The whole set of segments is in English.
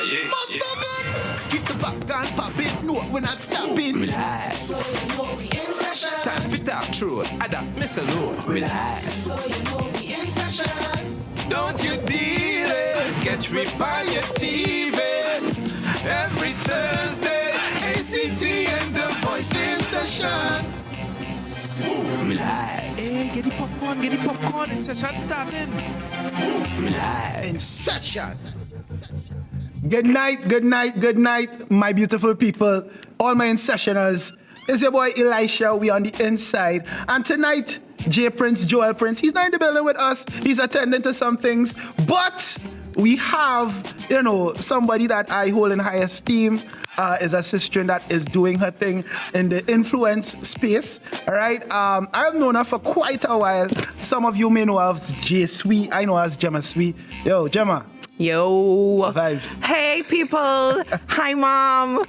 Keep the popcorn popping, no, we're not stopping. Relax. Time for talk through, adapt, miss a load. Relax. Don't you deal it, catch me by your TV. Every Thursday, ACTN, the voice in session. Relax. Hey, get the popcorn, in session starting. Relax. In session. Good night, my beautiful people, all my in-sessioners. It's your boy Elisha, we on the inside. And tonight, J Prince, Joel Prince, he's not in the building with us. He's attending to some things. But we have, somebody that I hold in high esteem. Is a sister that is doing her thing in the influence space. All right. I've known her for quite a while. Some of you may know her as J Sweet. I know her as Gemma Sweet. Yo, Gemma. Yo. Vibes. Hey, people. Hi, Mom.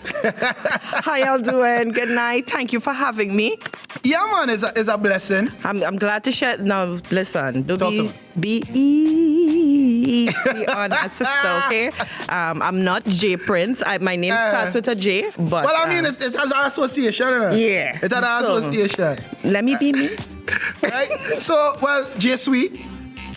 How y'all doing? Good night. Thank you for having me. Yeah, man, is a blessing. I'm glad to share. No, listen. Talk Be easy on a sister, okay? I'm not J Prince. My name starts with a J, but... Well, I mean, it has our association, isn't it? Yeah. It has our association. Let me be me. Right? So, well, J Sweet.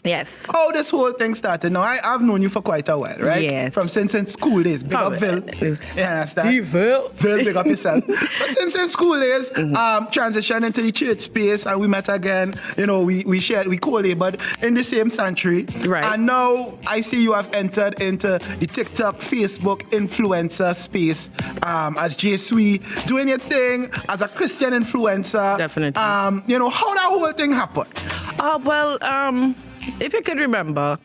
Yes. How this whole thing started. Now, I've known you for quite a while, right? Yeah. From since school days. Big up Vil. You understand? Vil, big up yourself. But since school days, transitioned into the church space and we met again. We co-labored in the same sanctuary. Right. And now I see you have entered into the TikTok, Facebook influencer space as J Sweet, doing your thing as a Christian influencer. Definitely. How that whole thing happened? If you could remember,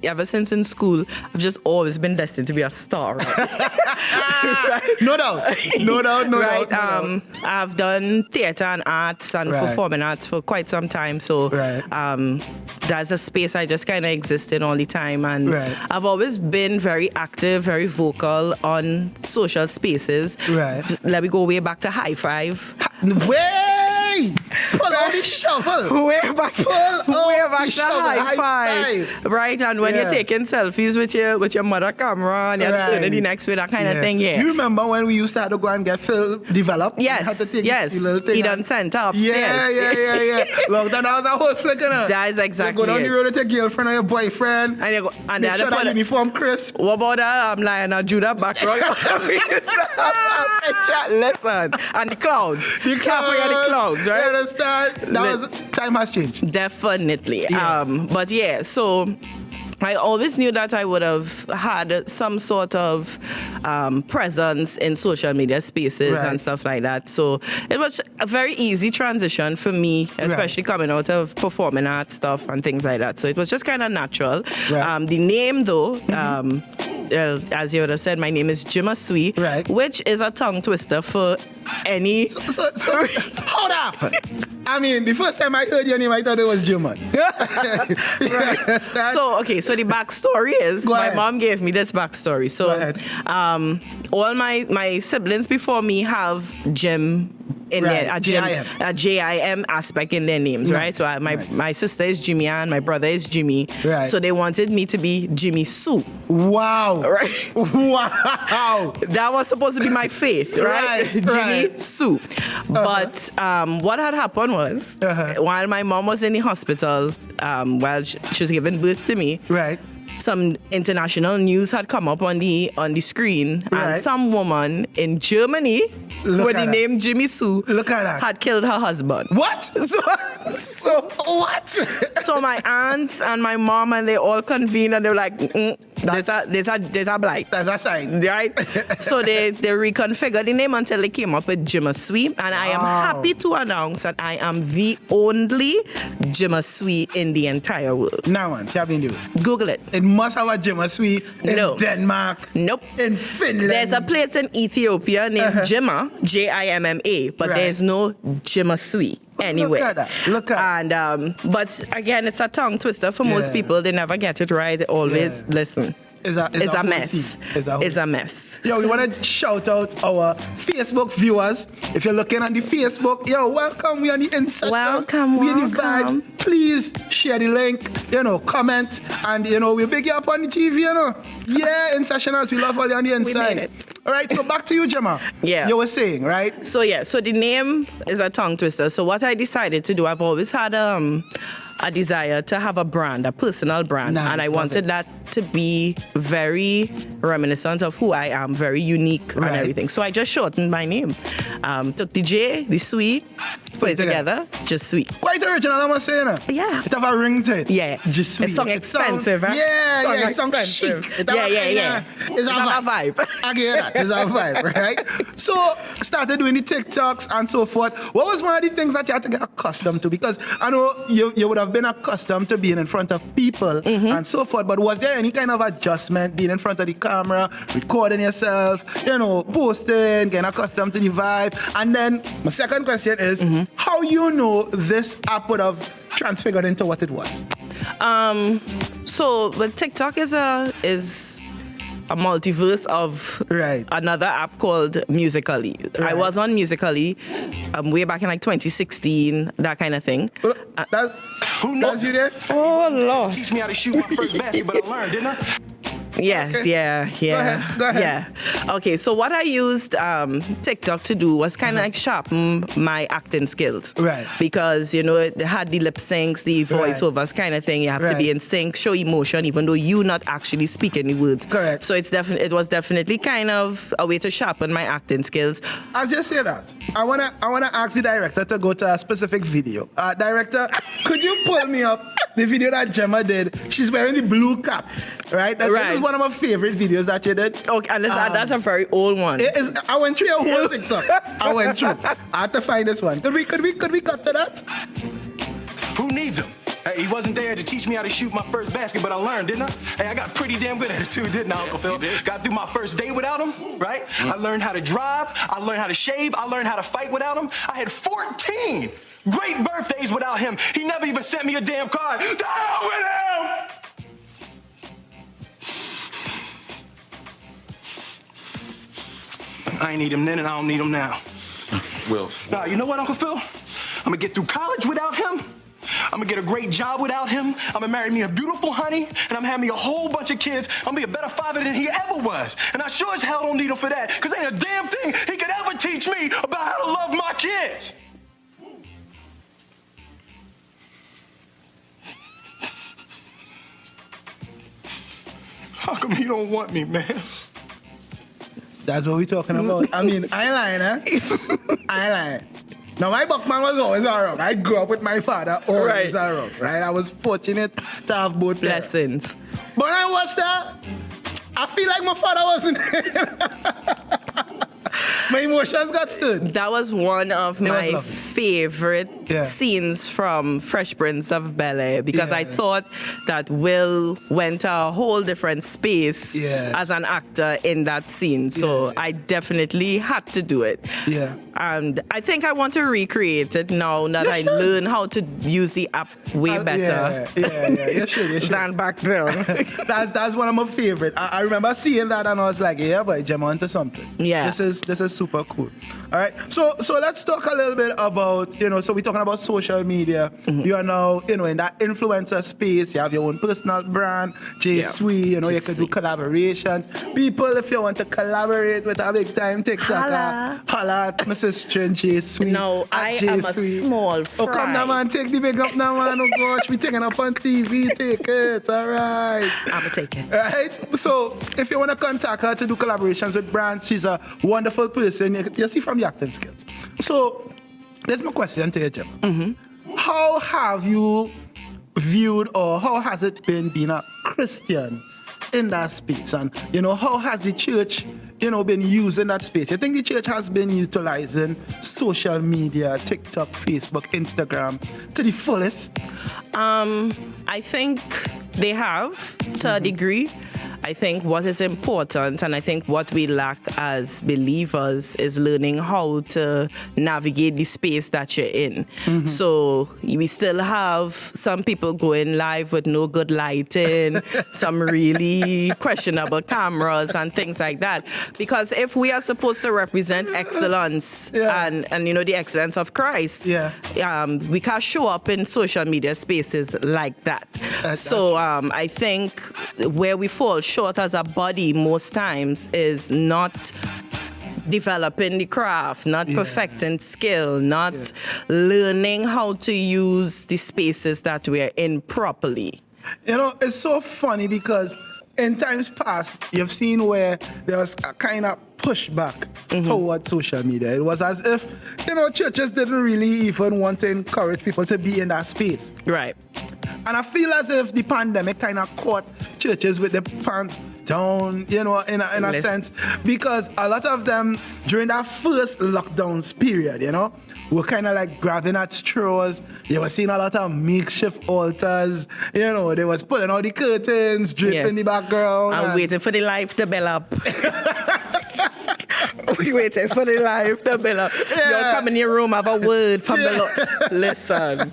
ever since in school, I've just always been destined to be a star. Right? No doubt. Right. doubt. I've done theater and arts and performing arts for quite some time. So that's a space I just kind of exist in all the time. And I've always been very active, very vocal on social spaces. Right. Let me go way back to High Five. Pull out the shovel. Way back to High Five. Right, and when you're taking selfies with your mother camera and you're turning the next way, that kind of thing, You remember when we used to have to go and get Phil developed? Yes, the little thing he done sent up upstairs. Yeah. Look, that was a whole flick, innit? That is exactly you go down the road with your girlfriend or your boyfriend, and make sure that uniform crisp. What about that? I'm lying on Judah background. Listen, and the clouds. Can't forget the clouds, right? You understand? Time has changed. Definitely. But yeah, so I always knew that I would have had some sort of presence in social media spaces and stuff like that. So it was a very easy transition for me, especially coming out of performing arts stuff and things like that. So it was just kind of natural. The name, though, as you would have said, my name is Gemma Sweet, which is a tongue twister for any... So hold up. I mean, the first time I heard your name, I thought it was Gemma. So the backstory is, my mom gave me this backstory. So all my siblings before me have Jim in their a J-I-M aspect in their names, right? So my sister is Jimmy Ann, my brother is Jimmy. So they wanted me to be Jimmy Sue. Wow. Right? Wow. That was supposed to be my faith, right? Jimmy Sue. But what had happened was, while my mom was in the hospital, while she was giving birth to me, some international news had come up on the screen, and some woman in Germany with the name Jimmy Sue had killed her husband. What? So what? So my aunts and my mom and they all convened and they were like, there's a blight. That's a sign. Right? So they reconfigured the name until they came up with Gemma Sweet, and I am happy to announce that I am the only Gemma Sweet in the entire world. Now, man, Kevin, do it. Google it. It must have a Gemma Sweet in Denmark. Nope. In Finland. There's a place in Ethiopia named Gemma, Jimma, but there's no Gemma Sweet anyway. Look at that. But again, it's a tongue twister for most people. They never get it right. They always listen. is a It's a whole mess. scene. It's a mess. Yo, we want to shout out our Facebook viewers. If you're looking on the Facebook, yo, welcome. We on the INSESSION. Welcome, We in the welcome. vibes. Please share the link, comment, and we big you up on the TV, Yeah, INSESSIONers, we love all you on the inside. made it. All right, so back to you, Gemma. Yeah. You were saying, right? So the name is a tongue twister. So what I decided to do, I've always had a desire to have a brand, a personal brand, Nice, and I love wanted it. that to be very reminiscent of who I am, very unique Right. and everything. So I just shortened my name. Took the J, the sweet, put it together, just sweet. Quite original, I must say, Yeah. It have a ring to it. Yeah. Just sweet. It sound expensive, huh? Yeah, it Sound sounds chic. expensive. It have Yeah. It's a vibe. I get that. It's a vibe, right? So, started doing the TikToks and so forth. What was one of the things that you had to get accustomed to? Because I know you would have been accustomed to being in front of people and so forth, but was there any kind of adjustment being in front of the camera, recording yourself, posting, getting accustomed to the vibe? And then my second question is, how this app would have transfigured into what it was? But TikTok is a multiverse of Right. another app called Musical.ly. I Right. was on Musical.ly way back in 2016, that kind of thing. That's you there? Oh Lord. Teach me how to shoot my first basket, but I learned, didn't I? Yes, Okay. yeah. Go ahead. Yeah. Okay, so what I used TikTok to do was kind of like sharpen my acting skills. Right. Because, it had the lip syncs, the voiceovers kind of thing. You have to be Right. in sync, show emotion, even though you're not actually speaking the words. Correct. So it was definitely kind of a way to sharpen my acting skills. As you say that, I wanna ask the director to go to a specific video. Director, could you pull me up the video that Gemma did? She's wearing the blue cap, right? This Right. is one of my favorite videos that you did. Okay, and that's a very old one. I went through your whole TikTok. I went through. I had to find this one. Could we cut to that? Who needs him? Hey, he wasn't there to teach me how to shoot my first basket, but I learned, didn't I? Hey, I got pretty damn good at it too, didn't I, Uncle Phil? Got through my first day without him, right? I learned how to drive. I learned how to shave. I learned how to fight without him. I had 14 great birthdays without him. He never even sent me a damn card. To hell with him! I ain't need him then, and I don't need him now. Will. Nah, you know what, Uncle Phil? I'm gonna get through college without him. I'm gonna get a great job without him. I'm gonna marry me a beautiful honey, and I'm gonna have me a whole bunch of kids. I'm gonna be a better father than he ever was. And I sure as hell don't need him for that, because ain't a damn thing he could ever teach me about how to love my kids. How come he don't want me, man? That's what we're talking about. I mean, I ain't lying, I ain't lying. Now, my Buckman was always around. I grew up with my father always around, right? I was fortunate to have both parents. Blessings. But when I watched that, I feel like my father wasn't there. My emotions got stirred. That was one of was my lovely. favorite scenes from Fresh Prince of Bel-Air because I thought that Will went to a whole different space as an actor in that scene. So I definitely had to do it. Yeah. And I think I want to recreate it now that I learn how to use the app way better Yeah, you should. than back then. That's one of my favorite. I remember seeing that and I was like, yeah, but Gemma onto something. Yeah. This is super cool. All right. So let's talk a little bit about, so we're talking about social media. You are now, in that influencer space. You have your own personal brand, J Sweet, you can do collaborations. People, if you want to collaborate with a big time TikToker, holla at my sister J Sweet. No, I am a small fry. Oh, come now, man. Take the big up now, man. Oh, gosh. We taking up on TV. Take it. All right. I'm going to take it. Right? So, if you want to contact her to do collaborations with brands, she's a wonderful person. You see from the acting skills. So, there's my question to you, Jim. How have you viewed or how has it been being a Christian in that space? And, how has the church, been using that space? You think the church has been utilizing social media, TikTok, Facebook, Instagram to the fullest? I think they have to a degree. I think what is important, and I think what we lack as believers, is learning how to navigate the space that you're in. So we still have some people going live with no good lighting, some really questionable cameras and things like that. Because if we are supposed to represent excellence and the excellence of Christ, we can't show up in social media spaces like that. So I think where we fall short as a body most times is not developing the craft, not perfecting skill, not learning how to use the spaces that we're in properly. It's so funny because in times past, you've seen where there was a kind of pushback towards social media. It was as if, churches didn't really even want to encourage people to be in that space. Right. And I feel as if the pandemic kind of caught churches with their pants down, in a sense, because a lot of them, during that first lockdowns period, were kind of like grabbing at straws. You were seeing a lot of makeshift altars. They was pulling out the curtains, drip in the background. And waiting for the life to build up. We waiting for the life to build up. You'll come in your room, have a word from the Lord. Listen.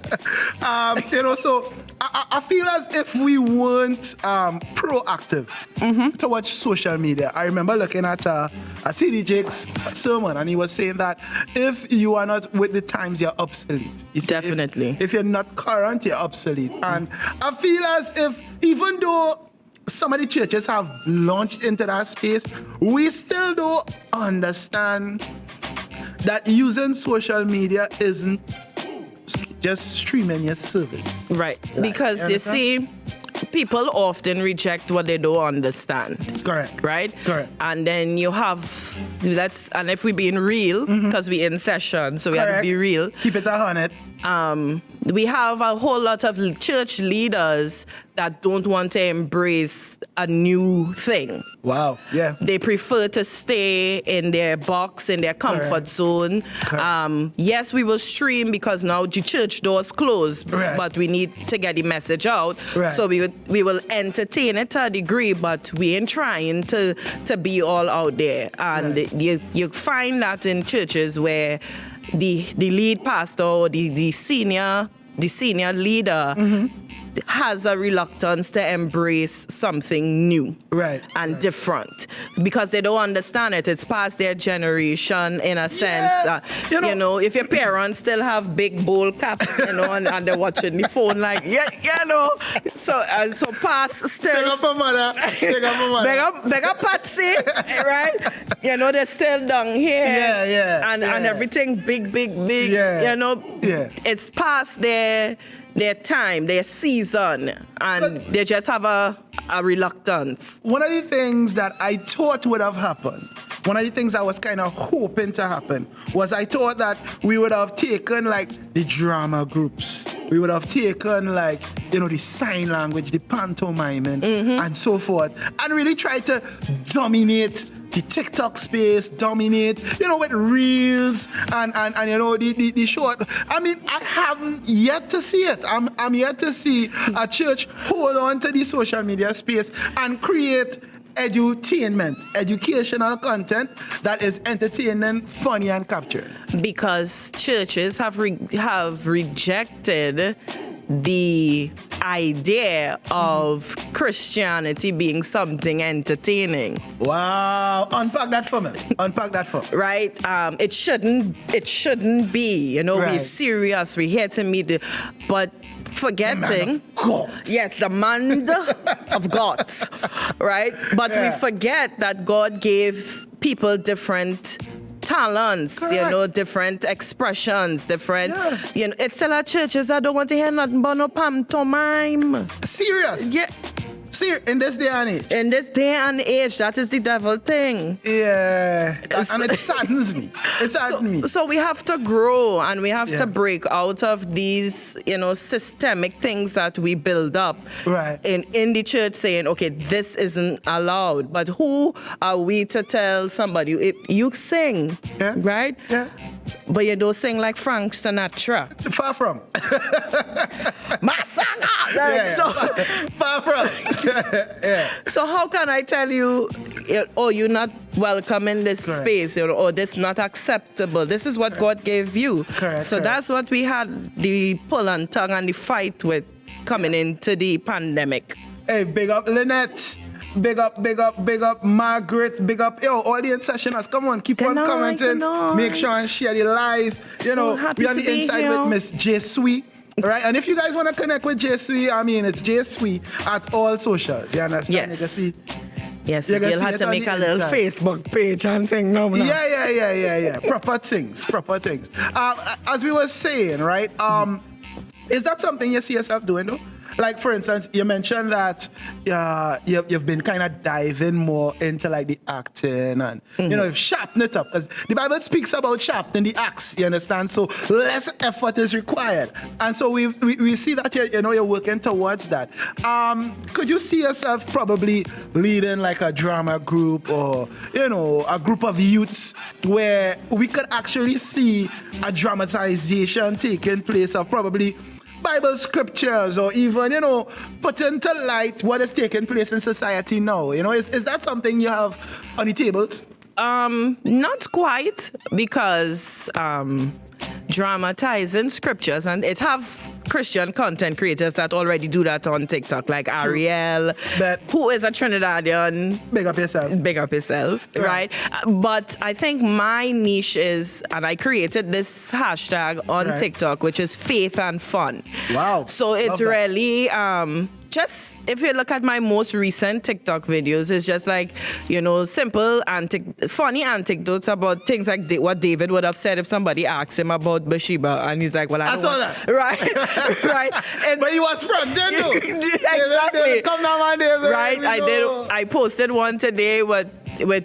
So I feel as if we weren't proactive towards social media. I remember looking at T.D. Jake's sermon, and he was saying that if you are not with the times, you're obsolete. Definitely. If you're not current, you're obsolete. And I feel as if even though some of the churches have launched into that space, we still don't understand that using social media isn't just streaming your service. Right. Because you see, people often reject what they don't understand. Correct. Right? Correct. And then you have, and if we're being real, because we're in session, so we have to be real. Keep it 100. We have a whole lot of church leaders that don't want to embrace a new thing. Wow. Yeah. They prefer to stay in their box, in their comfort zone. Yes, we will stream because now the church doors closed, but we need to get the message out. So we will entertain it to a degree, but we ain't trying to be all out there. And you find that in churches where the lead pastor or the senior leader has a reluctance to embrace something new and different because they don't understand it. It's past their generation in a sense. If your parents still have big bowl caps, and they're watching the phone like, so past still. Big up my mother. Big up my mother. Big up Patsy, right? They're still down here. And everything big. It's past their time, their season, and they just have a reluctance. One of the things that I thought would have happened, one of the things I was kind of hoping to happen, was I thought that we would have taken like the drama groups. We would have taken like, the sign language, the pantomiming, and so forth, and really tried to dominate the TikTok space, with reels and the short. I mean, I haven't yet to see it. I'm yet to see a church hold on to the social media space and create edutainment, educational content that is entertaining, funny, and capturing. Because churches have rejected the idea of Christianity being something entertaining. Wow. Unpack that for me. Right? It shouldn't be. We're serious. We're here to meet but forgetting, the man of God, right? But we forget that God gave people different talents, different expressions, it's still at churches I don't want to hear nothing but no pantomime. Serious? Yeah. In this day and age. In this day and age, that is the devil thing. Yeah. And it saddens me. So we have to grow and we have to break out of these, systemic things that we build up in the church saying, okay, this isn't allowed. But who are we to tell somebody, if you sing, right? Yeah. But you don't sing like Frank Sinatra. Far from. Masaga! So far from. Yeah. So how can I tell you, oh, you're not welcome in this Correct. space, or this not acceptable? This is what God gave you. Correct, So correct. that's what we had the pull and tug and the fight with coming into the pandemic. Hey, big up Lynette. Big up Margaret. Big up, all the INSESSIONers. Come on, keep on Good commenting. night. Make sure and share the live. Happy We on to the be inside here. with Miss J Sweet. Right, and if you guys want to connect with J Sweet, I mean, it's J Sweet at all socials. You understand? Yes. You can see. Yes, You can you'll see have it to on make the a little inside. Facebook page and thing. No. Yeah. Proper things. As we were saying, right? Is that something you see yourself doing though? Like, for instance, you mentioned that you've been kind of diving more into like the acting and, you've sharpened it up, because the Bible speaks about sharpening the axe, you understand? So less effort is required. And so we see that you're working towards that. Could you see yourself probably leading like a drama group or, a group of youths where we could actually see a dramatization taking place of probably Bible scriptures, or even, put into light what is taking place in society now? Is that something you have on the tables? Not quite, because dramatizing scriptures, and it have Christian content creators that already do that on TikTok, like Ariel, who is a Trinidadian. Big up yourself. Right? But I think my niche is, and I created this hashtag on TikTok, which is faith and fun. Wow. So it's really just, if you look at my most recent TikTok videos, it's just like, simple, funny anecdotes about things like what David would have said if somebody asked him about Bathsheba, and he's like, well, I saw that. Right, right. And But he was from, didn't you? Exactly. Come down, man, David. Right, I posted one today with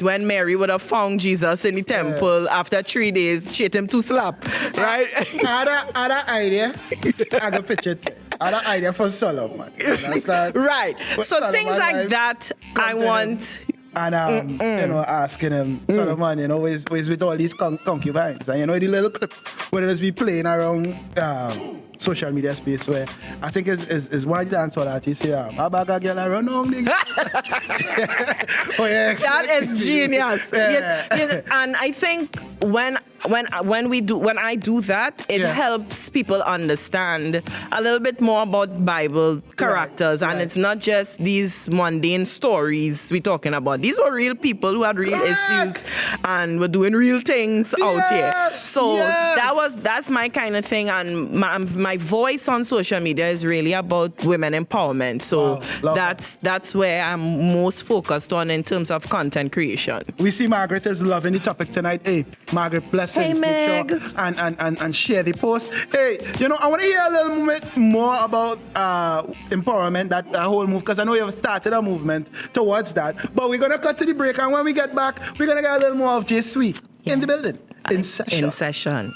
when Mary would have found Jesus in the temple after 3 days, she ate him 2 slap, right? Other idea, I got picture it. Other idea for Solomon. Right. So Solomon things like life, that, I want. And asking him, Solomon, is with all these concubines, and the little clip where it is be playing around social media space, where I think is one dance or that he say, I bag a girl around on the That is genius. Yes. And I think when I do that, it helps people understand a little bit more about Bible characters, and it's not just these mundane stories we're talking about. These were real people who had real issues and were doing real things out here. So that's my kind of thing, and my voice on social media is really about women empowerment. So that's where I'm most focused on in terms of content creation. We see Margaret is loving the topic tonight. Hey, Margaret, blessings. Hey, Meg. Make sure and share the post. Hey, I want to hear a little bit more about empowerment, that whole move, because I know you have started a movement towards that. But we're going to cut to the break, and when we get back, we're going to get a little more of J Sweet in the building. In session.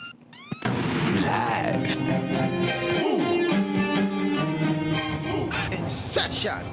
Live. In session.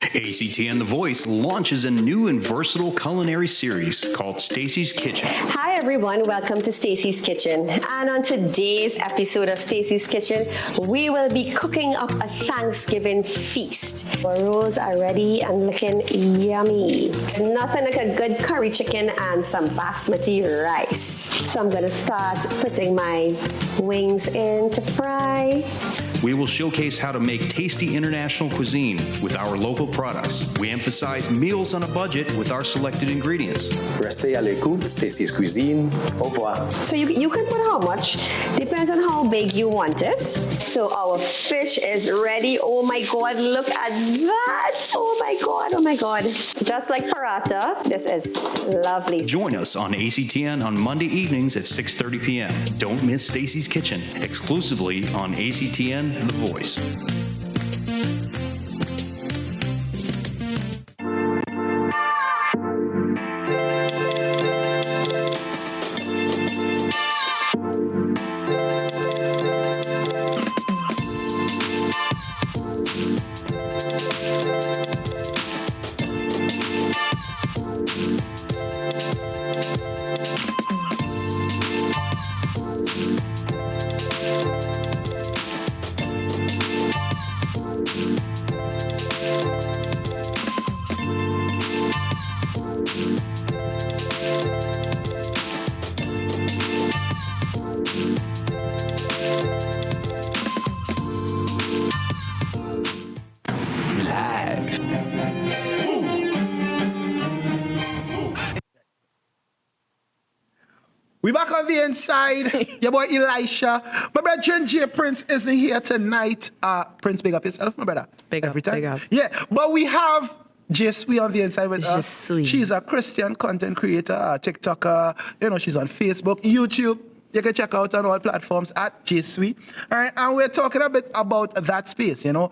ACTN The Voice launches a new and versatile culinary series called Stacy's Kitchen. Hi everyone, welcome to Stacy's Kitchen. And on today's episode of Stacy's Kitchen, we will be cooking up a Thanksgiving feast. Our rolls are ready and looking yummy. Nothing like a good curry chicken and some basmati rice. So I'm gonna start putting my wings in to fry. We will showcase how to make tasty international cuisine with our local products. We emphasize meals on a budget with our selected ingredients. Restez à l'écoute, Stacy's Cuisine. Au revoir. So you can put how much, depends on how big you want it. So our fish is ready. Oh my God, look at that. Oh my God. Just like paratha, this is lovely. Join us on ACTN on Monday evenings at 6:30 p.m. Don't miss Stacy's Kitchen, exclusively on ACTN The Voice. We back on the inside. Your boy Elisha. My brother J Prince isn't here tonight. Prince, big up yourself, my brother. Big Every up, time. big up. Yeah, but we have J Sweet on the inside with us. Sweet. She's a Christian content creator, a TikToker. You know, she's on Facebook, YouTube. You can check out on all platforms at J Sweet. All right, and we're talking a bit about that space, you know,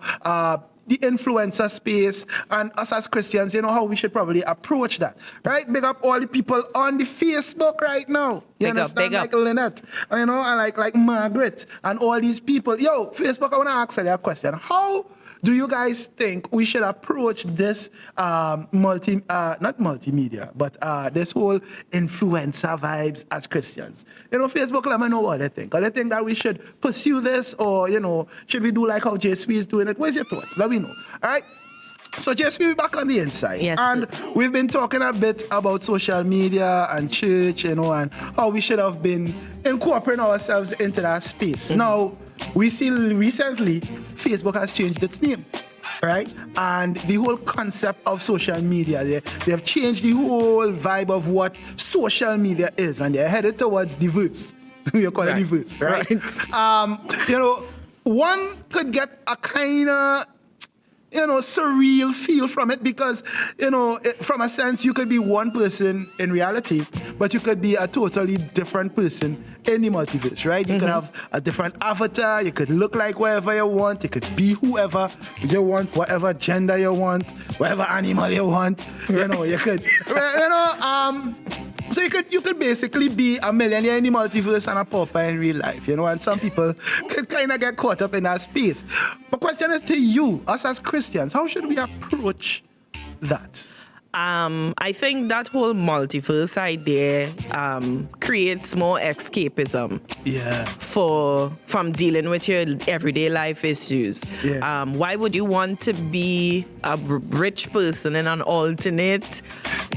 the influencer space, and us as Christians, you know, how we should probably approach that, right? Big up all the people on the Facebook right now. You understand? big up. Like Lynette, you know, and like Margaret, and all these people. Yo, Facebook, I want to ask you a question. How do you guys think we should approach this not multimedia, but this whole influencer vibes as Christians? You know, Facebook, let me know what they think. Or they think that we should pursue this, or, you know, should we do like how J Sweet is doing it? Where's your thoughts? Let me know. All right? So J Sweet, back on the inside. Yes. And we've been talking a bit about social media and church, you know, and how we should have been incorporating ourselves into that space. Now, we see recently Facebook has changed its name, right? And the whole concept of social media, they have changed the whole vibe of what social media is, and they're headed towards the verse. We call it the verse, right? You know, one could get a kind of, you know, surreal feel from it because, you know, from a sense, you could be one person in reality, but you could be a totally different person in the multiverse, right? You could have a different avatar, you could look like whatever you want, you could be whoever you want, whatever gender you want, whatever animal you want, you know, you could, you know, so you could basically be a millionaire in the multiverse and a pauper in real life, you know, and some people could kind of get caught up in that space. My question is to you, us as Christians, how should we approach that? I think that whole multiverse idea creates more escapism. Yeah. From dealing with your everyday life issues. Yeah. Why would you want to be a rich person in an alternate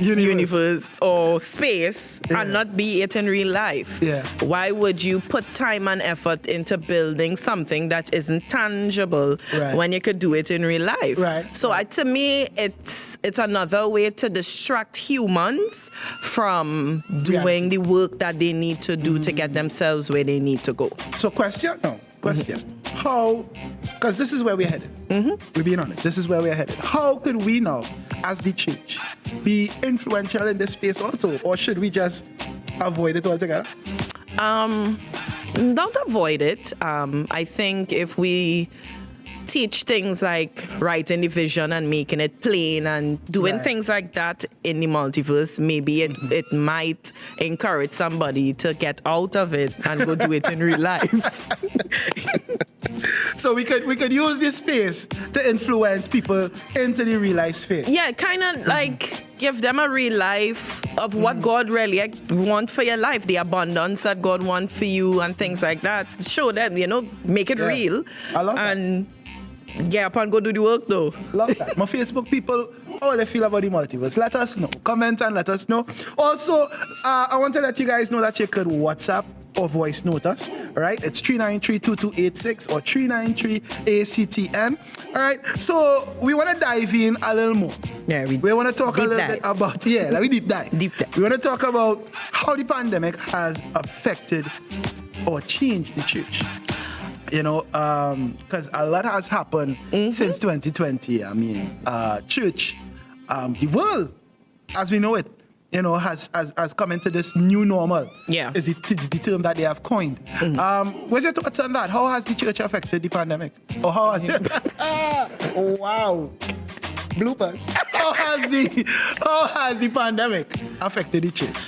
universe or space and not be it in real life? Yeah. Why would you put time and effort into building something that isn't tangible when you could do it in real life? Right. So to me, it's another way to distract humans from doing the work that they need to do to get themselves where they need to go. So question. How, because this is where we're headed. We're being honest, this is where we're headed. How could we now, as the church, be influential in this space also? Or should we just avoid it altogether? Don't avoid it. I think if we teach things like writing the vision and making it plain and doing things like that in the multiverse, maybe it might encourage somebody to get out of it and go do it in real life. So we could use this space to influence people into the real life space. Yeah, kind of like give them a real life of what God really wants for your life, the abundance that God wants for you and things like that. Show them, you know, make it real. I love and get up and go do the work though. Love that. My Facebook people, how they feel about the multiverse? Let us know. Comment and let us know. Also, I want to let you guys know that you could WhatsApp or voice note us. All right, it's 393-2286 or 393-ACTN. All right, so we want to dive in a little more. Yeah, we want to talk a little bit about, let me deep dive. We want to talk about how the pandemic has affected or changed the church. You know, because a lot has happened since 2020. I mean, church, the world, as we know it, you know, has come into this new normal. Yeah. It's the term that they have coined. What's your thoughts on that? How has the church affected the pandemic? Or how has wow. Bloopers. How has the pandemic affected the church?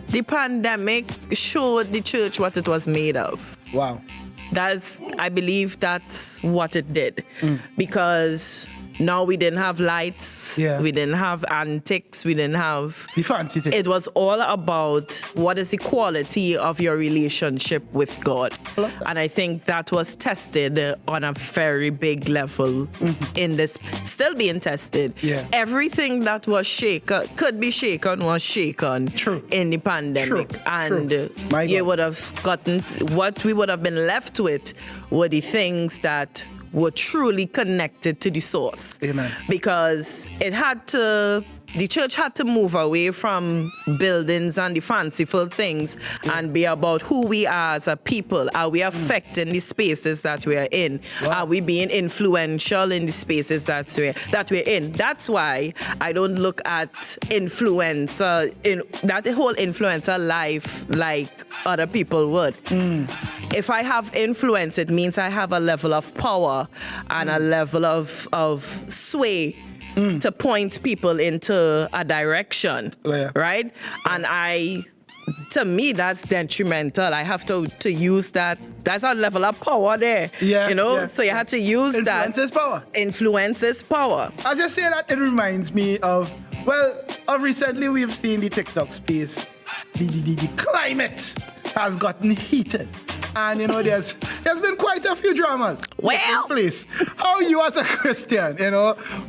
The pandemic showed the church what it was made of. Wow. I believe that's what it did. Because now we didn't have lights, we didn't have antics, we didn't have the fancy thing. It was all about what is the quality of your relationship with God. And I think that was tested on a very big level in this, still being tested. Everything that was shaken, could be shaken, was shaken in the pandemic. And you would have gotten, what we would have been left with were the things that were truly connected to the source. Amen. Because the church had to move away from buildings and the fanciful things and be about who we are as a people. Are we affecting the spaces that we are in? Wow. Are we being influential in the spaces that we're in? That's why I don't look at influencer, in that whole influencer life like other people would. If I have influence, it means I have a level of power and a level of sway to point people into a direction, right? And to me, that's detrimental. I have to use that. That's a level of power there, So you had to use that. Influence is power. Influence is power. As you say that, it reminds me of recently we've seen the TikTok space. The climate has gotten heated. And there's been quite a few dramas in this place. How you as a Christian,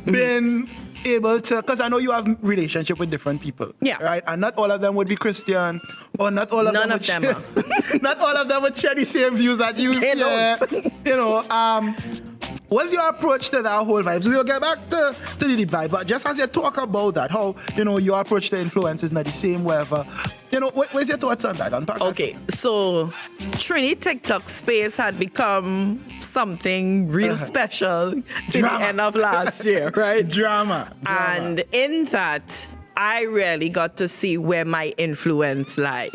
been able to, because I know you have relationship with different people, right? And not all of them would be Christian, or not all of them would share, not all of them would share the same views that you share. What's your approach to that whole vibe? So we'll get back to the vibe, but just as you talk about that, how your approach to influence is not the same, whatever. What's your thoughts on that? Unpack okay, so Trini TikTok space had become something real special in the end of last year, right? Drama. And in that, I really got to see where my influence lied,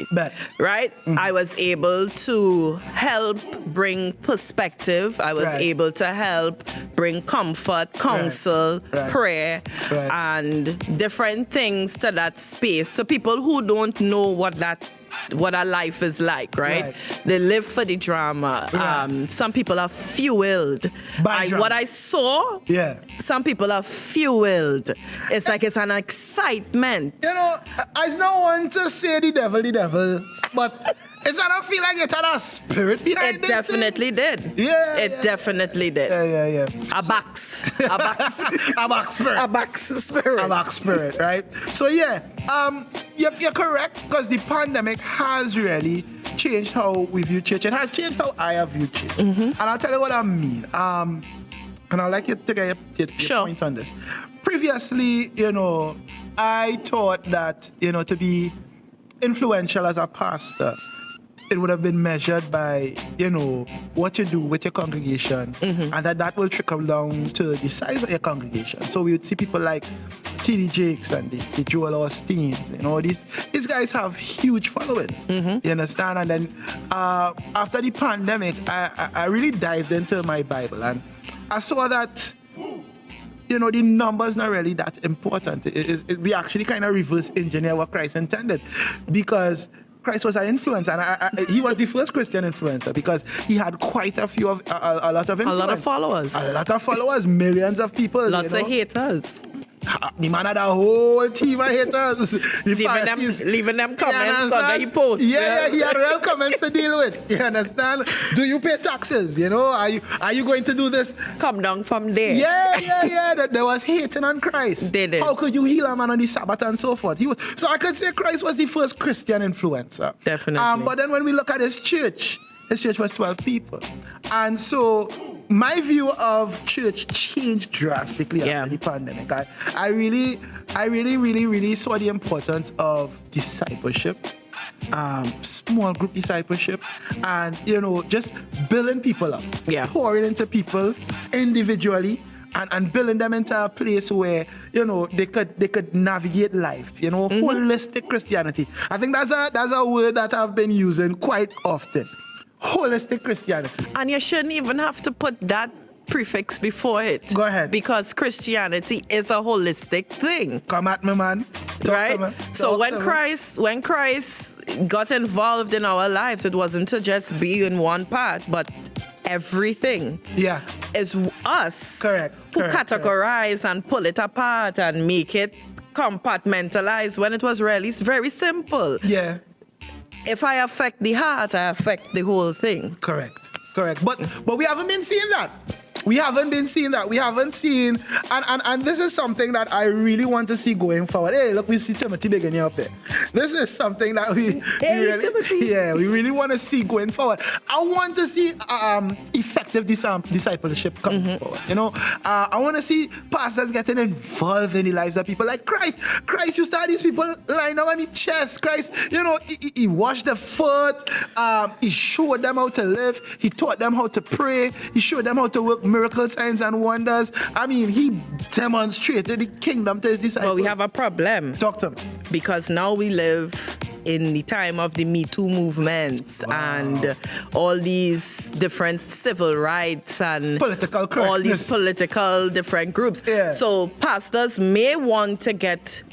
right? I was able to help bring perspective. I was able to help bring comfort, counsel, prayer, and different things to that space to people who don't know what a life is like, right? They live for the drama. Some people are fueled by what I saw. Some people are fueled. It's like it's an excitement. I don't want to say the devil, but it's not feel like it had a spirit behind it. It definitely did. It definitely did. Yeah. A box spirit. A box spirit, right? So you're correct, because the pandemic has really changed how we view church. It has changed how I have viewed church. And I'll tell you what I mean. And I'd like you to get your point on this. Previously, I thought that, to be influential as a pastor, it would have been measured by, what you do with your congregation, and that will trickle down to the size of your congregation. So we would see people like T.D. Jakes and the Joel Osteens, these guys have huge followings, you understand? And then after the pandemic, I really dived into my Bible, and I saw that, the numbers not really that important. We actually kind of reverse engineer what Christ intended, because Christ was an influencer, and he was the first Christian influencer, because he had quite a few a lot of influence. A lot of followers. Millions of people. Lots of haters. The man had a whole team of haters. Leaving them comments on the post. Yeah, he had real comments to deal with. You understand? Do you pay taxes? Are you going to do this? Come down from there. Yeah. There was hating on Christ. They did. How could you heal a man on the Sabbath and so forth? So I could say Christ was the first Christian influencer. Definitely. But then when we look at his church was 12 people. And so my view of church changed drastically after the pandemic. I really saw the importance of discipleship, small group discipleship, and just building people up, pouring into people individually, and building them into a place where they could navigate life. Holistic Christianity. I think that's a word that I've been using quite often. Holistic Christianity. And you shouldn't even have to put that prefix before it. Go ahead. Because Christianity is a holistic thing. Come at me, man. Right? So when Christ got involved in our lives, it wasn't to just be in one part, but everything. Is us. Correct. Who categorize and pull it apart and make it compartmentalized when it was really very simple. If I affect the heart, I affect the whole thing. Correct. But we haven't been seeing that. We haven't been seeing that. We haven't seen, and this is something that I really want to see going forward. Hey, look, we see Timothy beginning up there. This is something that we really want to see going forward. I want to see effective discipleship coming forward. You know, I want to see pastors getting involved in the lives of people like Christ. Christ used to have these people lying down on the chest. Christ, you know, he washed their foot. He showed them how to live. He taught them how to pray. He showed them how to work miracle signs and wonders. I mean, he demonstrated the kingdom to his disciples. But we have a problem. Talk to me. Because now we live in the time of the Me Too movements and all these different civil rights and political all these political different groups. Yeah. So pastors may want to get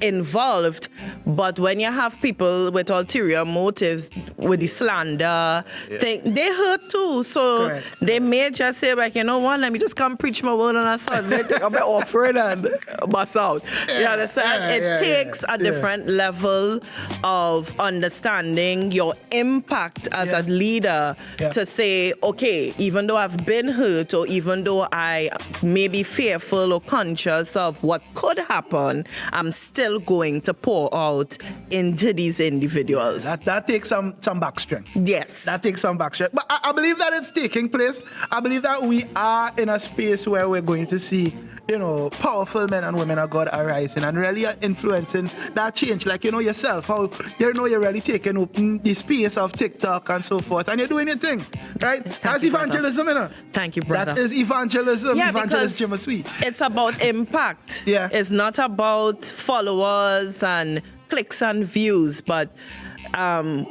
involved, but when you have people with ulterior motives, with the slander, they hurt too. So they may just say, like, you know what, let me just come preach my word on a Sunday, take up my offering and bust out. You understand? It takes a different level of understanding your impact as a leader to say, okay, even though I've been hurt or even though I may be fearful or conscious of what could happen, I'm still going to pour out into these individuals. That takes some back strength. Yes. That takes some back strength. But I believe that it's taking place. I believe that we are in a space where we're going to see, you know, powerful men and women of God arising and really influencing that change. Like, you know, yourself, how you know you're really taking open the space of TikTok and so forth, and you're doing your thing, right? That's evangelism, you know. Thank you, brother. That is evangelism. Yeah, Evangelist Jimmy Sweet. It's about impact. Yeah. It's not about followers and clicks and views, but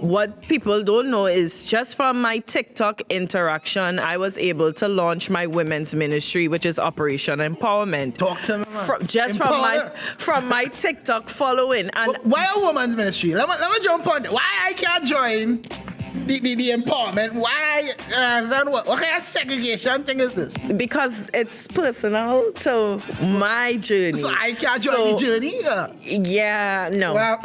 what people don't know is just from my TikTok interaction, I was able to launch my women's ministry, which is Operation Empowerment. Talk to me, man. From my TikTok following. And why a women's ministry? Let me jump on that. Why I can't join the empowerment? Why? What kind of segregation thing is this? Because it's personal to my journey. So I can't join the journey? Yeah, no. Wow.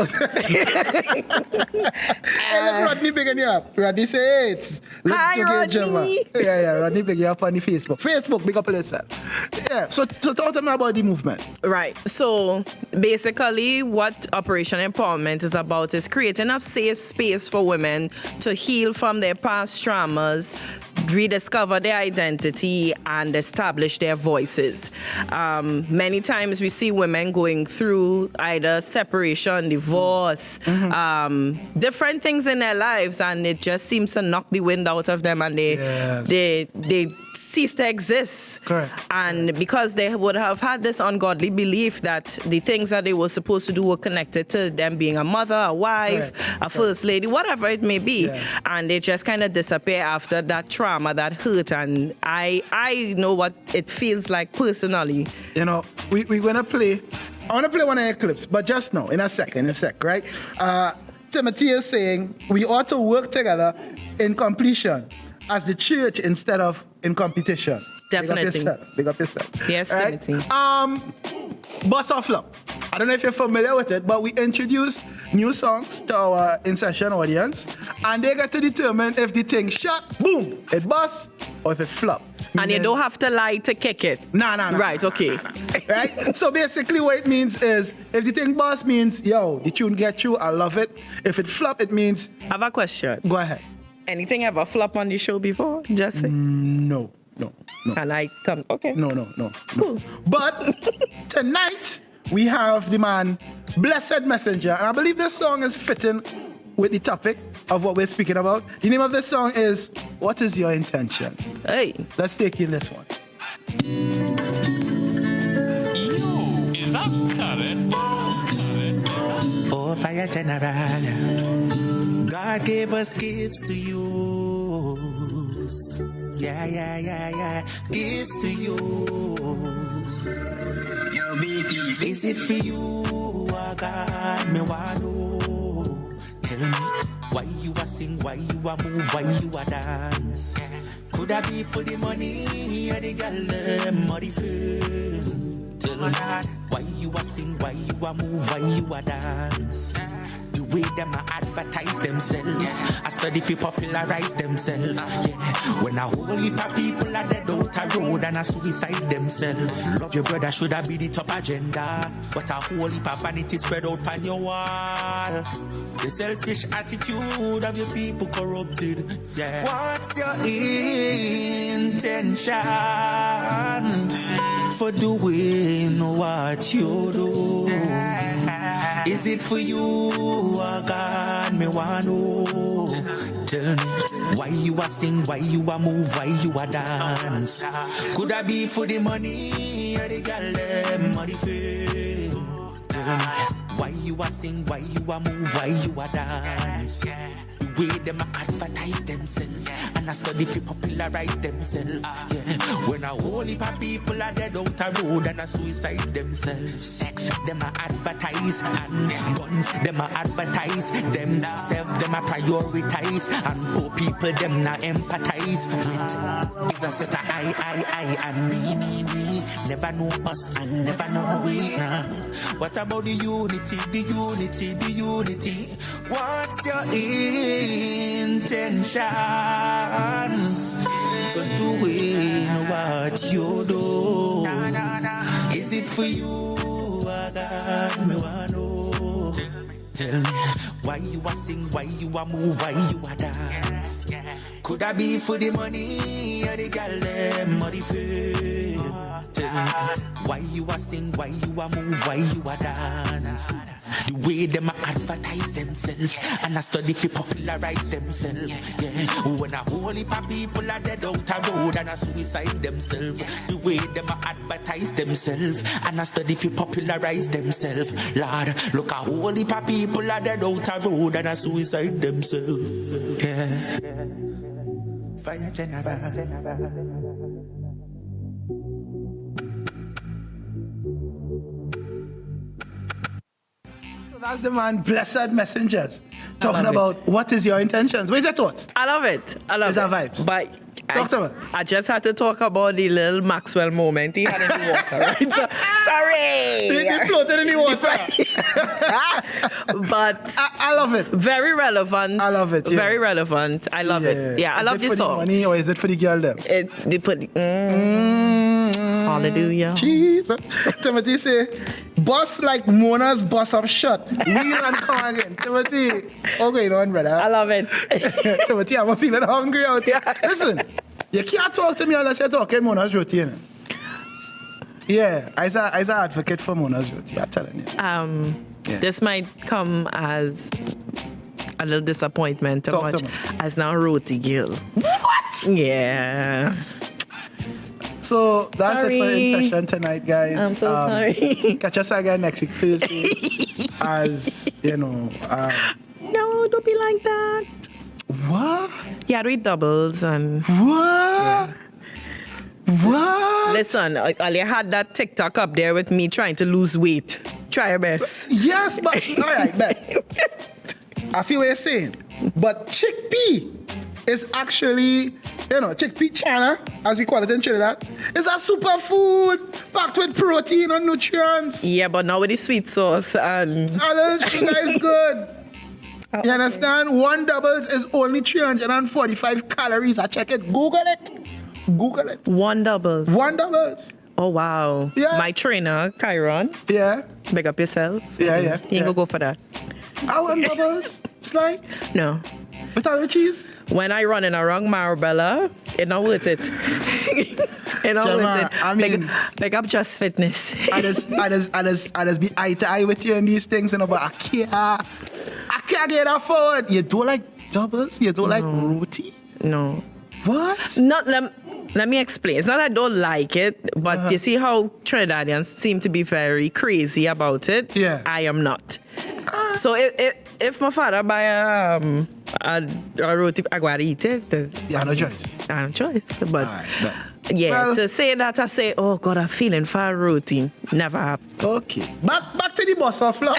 Hey, look, Rodney bigging you up. Rodney says, hi, Rodney. Yeah, Rodney bigging you up on the Facebook. Facebook, big up yourself. Yeah, so talk to me about the movement. Right. So basically what Operation Empowerment is about is creating a safe space for women to heal from their past traumas, rediscover their identity, and establish their voices. Many times we see women going through either separation, divorce, different things in their lives, and it just seems to knock the wind out of them, and they cease to exist. Correct. And because they would have had this ungodly belief that the things that they were supposed to do were connected to them being a mother, a wife, a first lady, whatever it may be. And they just kind of disappear after that trauma, that hurt. And I know what it feels like personally. You know, we're going to play, I want to play one of your clips, but just now, in a sec, right? Timothy is saying we ought to work together in completion as the church instead of in competition. Definitely. Big up yourself. Yes, right? Timothy. Bust or Flop. I don't know if you're familiar with it, but we introduce new songs to our INSESSION audience, and they get to determine if the thing shot, boom, it bust, or if it flop. And you don't have to lie to kick it. No. Right, okay. Right? So basically what it means is, if the thing bust means, yo, the tune get you, I love it. If it flop, it means... I have a question. Go ahead. Anything ever flop on the show before? Just say. No. Can I come? Okay. No. Cool. But tonight, we have the man, Blessed Messenger. And I believe this song is fitting with the topic of what we're speaking about. The name of this song is, What Is Your Intention? Hey. Let's take in this one. Yo, is UNCUT? Oh, Fire General, God gave us gifts to use. Yeah. Gifts to use. Is it for you, oh God, me want to know? Tell me, why you a sing, why you a move, why you a dance? Could I be for the money, or the girl, or the fame? Tell me, Why you a sing, why you a move, why you a dance? The way them a advertise themselves, I study fi popularize themselves. Yeah, when a whole heap of people are dead out a road and a suicide themselves. Love your brother should have be the top agenda, but a whole heap of vanity spread out on your wall. The selfish attitude of your people corrupted. Yeah. What's your intentions for doing what you do? Is it for you, or God, me want know? Tell me, why you a sing, why you a move, why you a dance? Could I be for the money, or the girl them, or the fame? Tell me, why you a sing, why you a move, why you a dance? The way them a advertise themselves, and I study fi popularize themselves. Yeah, when a whole heap of people are dead out a road and a suicide themselves. Them a advertise and guns, them a advertise themselves, them a prioritize and poor people them na empathize with. It's a set of I and me. Never know us and never know we. What about the unity? What's your intentions for doing what you do? Is it for you? I got me wanna know. Tell me, why you a sing, why you a move, why you a dance? Could I be for the money or the girl them or the fame? Tell me, why you a sing, why you a move, why you a dance? The way them a advertise themselves and I study fi popularize themselves. Yeah, when a whole heap of people are dead out a road and a suicide themselves. The way them a advertise themselves and I study fi popularize themselves. Lord, look a whole heap of people are dead out a road and a suicide themselves. Yeah, fire general. That's the man, Blessed Messengers, talking about what is your intentions. Where's your thoughts? I love it. Is that vibes? But Talk to me. I just had to talk about the little Maxwell moment he had in the water, right? So, sorry. He floated in the water. But I love it. Very relevant. I love it. Yeah. Very relevant. I love it. Yeah, I love this song. Is it for the money or is it for the girl them? They put hallelujah. Jesus. Timothy say, boss like Mona's boss up shut. Wheel and come again. Timothy, okay, on, brother. I love it. Timothy, I'm feeling hungry out here. Listen, you can't talk to me unless you're talking Mona's roti, you know? Yeah, I's an advocate for Mona's roti, I'm telling you. This might come as a little disappointment as now roti girl. What? Yeah. So that's it for INSESSION tonight, guys. I'm so sorry. Catch us again next week, Thursday. As you know. No, don't be like that. What? Yeah, read doubles and. What? Yeah. What? Listen, I had that TikTok up there with me trying to lose weight. Try your best. Yes, but all right, bet. I feel what you're saying. But chickpea is actually, chickpea chana, as we call it in Trinidad, is a superfood packed with protein and nutrients. Yeah, but now with the sweet sauce and a little sugar is good. You understand? One doubles is only 345 calories. I check it. Google it. One doubles. Oh, wow. Yeah. My trainer, Kyron. Yeah. Big up yourself. Yeah. You ain't gonna go for that. I want doubles. Slide. No. Without the cheese? When I run in around Marabella, it's not worth it. It's not worth it. I mean, big up Just Fitness. I just be eye to eye with you in these things, but I can't get that forward. You don't like doubles? You don't like roti? No. What? Let me explain. It's not that I don't like it, but you see how Trinidadians seem to be very crazy about it? Yeah. I am not. So if my father buy a roti, I gotta eat it. Yeah, no choice. I have no choice. But right, yeah, to say that, I say, oh God, I'm feeling for a roti. Never happened. Okay. Back to the boss of love.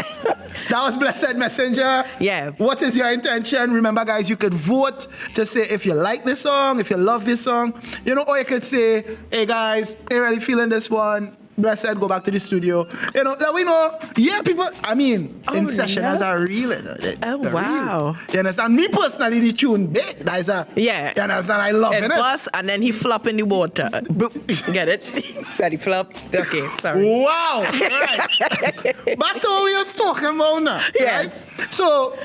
That was Blessed Messenger. Yeah. What is your intention? Remember, guys, you could vote to say if you like this song, if you love this song. Or you could say, hey, guys, ain't really feeling this one. blessed, go back to the studio. You know, that we know, yeah, people, I mean, in sessioners are real. They're wow. real. You understand? Me personally, the tune big. That is a, yeah. You understand? I love it. Bust, and then he flop in the water. Get it? That he flop. Okay, sorry. Wow. Right. Back to what we was talking about now. Yes. Right? So,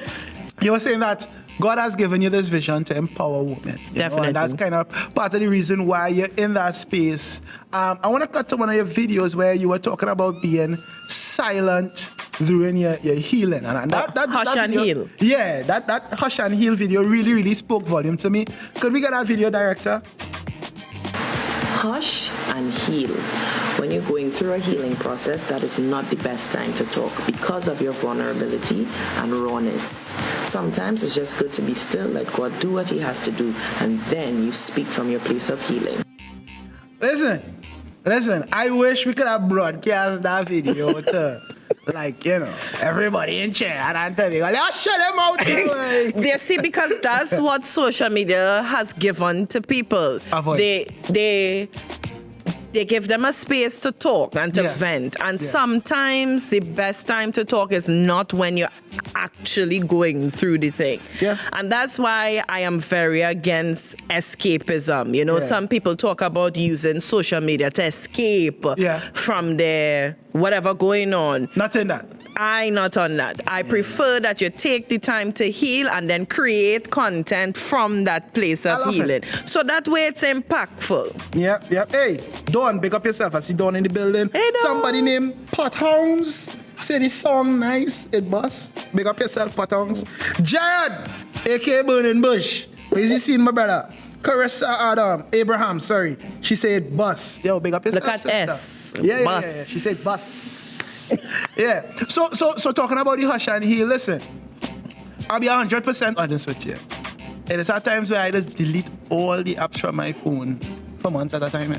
you were saying that God has given you this vision to empower women. Definitely. And that's kind of part of the reason why you're in that space. I want to cut to one of your videos where you were talking about being silent during your healing. And that Hush and video, heal. Yeah, that Hush and Heal video really, really spoke volume to me. Could we get that video, director? Hush and heal. When you're going through a healing process, that is not the best time to talk because of your vulnerability and rawness. Sometimes it's just good to be still, let God do what he has to do, and then you speak from your place of healing. Listen, I wish we could have broadcast that video to, like, you know, everybody in chair and tell me, let's shut them out. They see, because that's what social media has given to people. They give them a space to talk and to vent. And sometimes the best time to talk is not when you're actually going through the thing. Yeah. And that's why I am very against escapism. You know, some people talk about using social media to escape from their whatever going on. Not in that. I not on that. I prefer that you take the time to heal and then create content from that place of healing. So that way it's impactful. Yep. Hey, Dawn, big up yourself. I see Dawn in the building. Hey, Dawn. Somebody named Pothounds. Say the song nice, it bus. Big up yourself, Pothounds. Jared, aka Burning Bush. Where is he seeing my brother? Carissa Abraham, sorry. She said bus. Yo, big up yourself, Look at sister. S. Yeah. Bus. She said bus. Yeah. So talking about the Hush and Heal, listen. I'll be 100% honest with you. It is at times where I just delete all the apps from my phone for months at a time.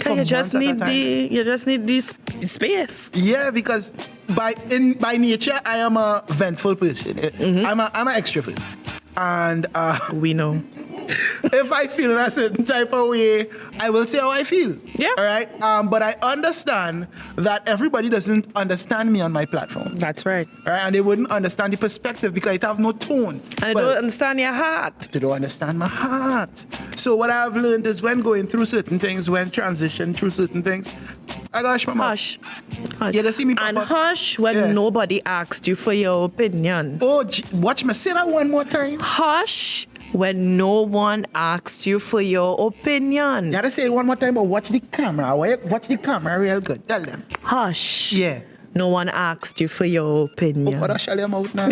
You just need the space. Yeah, because by nature I am a ventful person. I'm an extrovert, and we know. If I feel in a certain type of way, I will say how I feel. Yeah. All right. But I understand that everybody doesn't understand me on my platform. That's right. All right. And they wouldn't understand the perspective because it have no tone. And they don't understand your heart. They don't understand my heart. So what I've learned is when going through certain things, when transition through certain things, I gosh, my mouth. Hush. You can see me pop and up. hush when nobody asked you for your opinion. Oh, watch me say that one more time. Hush when no one asked you for your opinion. You gotta say it one more time, but watch the camera. Watch the camera real good. Tell them. Hush. Yeah. No one asked you for your opinion. Oh, what I shall them out now?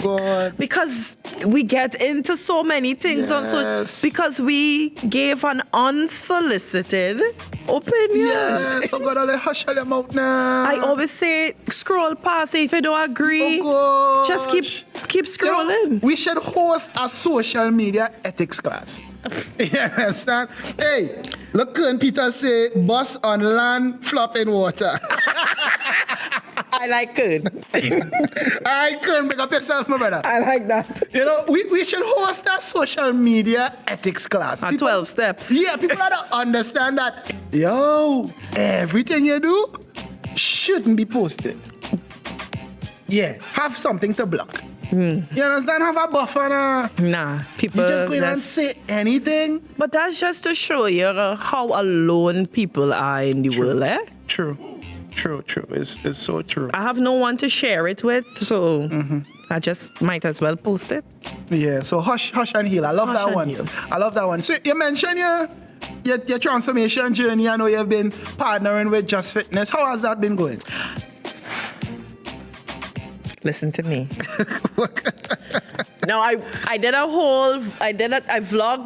God. Because we get into so many things because we gave an unsolicited opinion. Yes, I'm gonna hush them out now. I always say scroll past it if you don't agree. Oh, just keep scrolling. You know, we should host a social media ethics class. You understand? Hey, look, Peter say bus on land, flop in water. I like it. All right, Kern, pick up yourself, my brother. I like that. You know, we should host a social media ethics class. 12 steps. Yeah, people don't understand that, everything you do shouldn't be posted. Yeah, have something to block. You understand? Have a buffer. Nah, people. You just go in and say anything. But that's just to show you how alone people are in the world, eh? True. It's so true. I have no one to share it with, so I just might as well post it. Yeah, so hush and heal. I love that one. I love that one. So you mentioned your transformation journey. I know you've been partnering with Just Fitness. How has that been going? Listen to me. No, I vlogged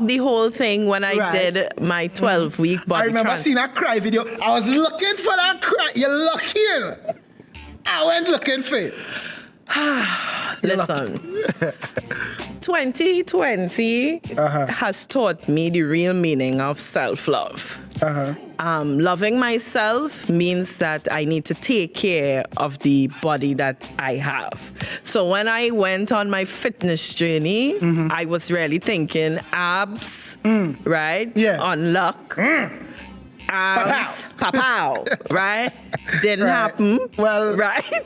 the whole thing when I did my 12-week body I remember seeing that cry video. I was looking for that cry. You're looking. I went looking for it. Listen. 2020 has taught me the real meaning of self-love. Loving myself means that I need to take care of the body that I have. So when I went on my fitness journey, I was really thinking abs, right? Yeah. On luck. Pow, right? Didn't happen. Well, right?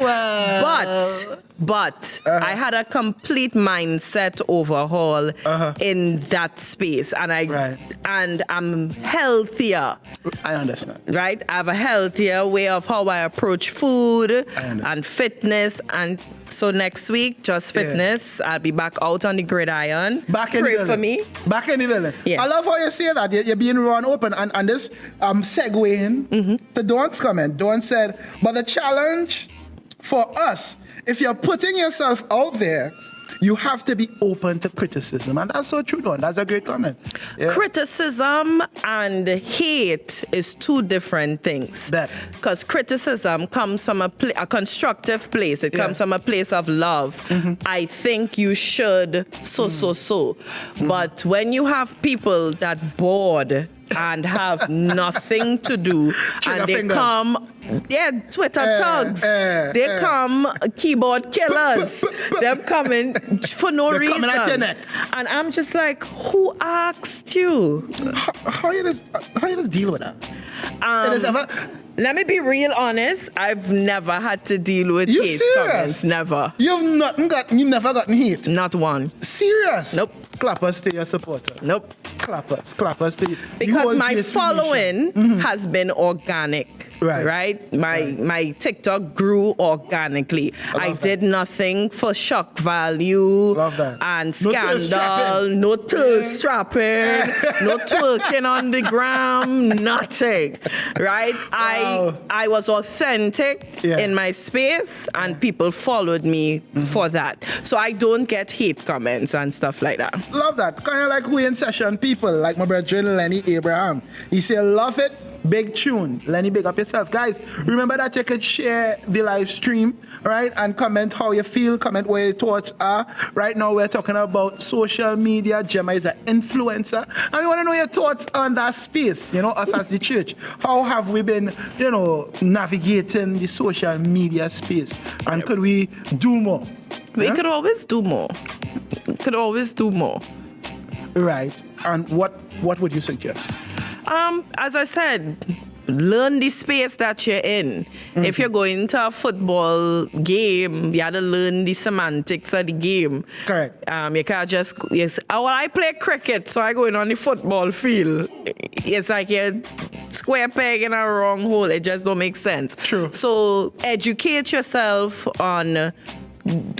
But I had a complete mindset overhaul in that space, and I'm healthier. I understand. Right? I have a healthier way of how I approach food and fitness, and so next week, just fitness. I'll be back out on the gridiron. Back in Pray the for building. me. Back in the building. Yeah. I love how you say that. You're being raw and open. And this segueing to Dawn's comment. Dawn said, but the challenge for us, if you're putting yourself out there, you have to be open to criticism. And that's so true, Dawn. That's a great comment. Yeah. Criticism and hate is two different things. Because criticism comes from a constructive place. It comes from a place of love. I think you should so. But when you have people that bored and have nothing to do, and they come, Twitter thugs, they come keyboard killers, them coming for no reason. Coming at your neck. And I'm just like, who asked you? How you just deal with that? Let me be real honest. I've never had to deal with hate comments. Never. You never gotten hate? Not one. Serious? Nope. Clappers to your supporter. Nope. Clappers to you. Because my following has been organic. Right? My TikTok grew organically. I did nothing for shock value and scandal, no thirst strapping, no twerking on the gram, nothing. Right? I was authentic in my space, and people followed me for that. So I don't get hate comments and stuff like that. Love that. Kind of like we in session people, like my brother Lenny Abraham. He said, love it. Big tune. Lenny, big up yourself. Guys, remember that you could share the live stream, right? And comment how you feel, comment where your thoughts are. Right now, we're talking about social media. Gemma is an influencer. And we want to know your thoughts on that space, us as the church. How have we been, navigating the social media space? And could we do more? We could always do more. Right. And what would you suggest? As I said, learn the space that you're in. If you're going to a football game, you have to learn the semantics of the game. Correct. You can't just, I play cricket, so I go in on the football field. It's like you're square peg in a wrong hole. It just don't make sense. True. So educate yourself on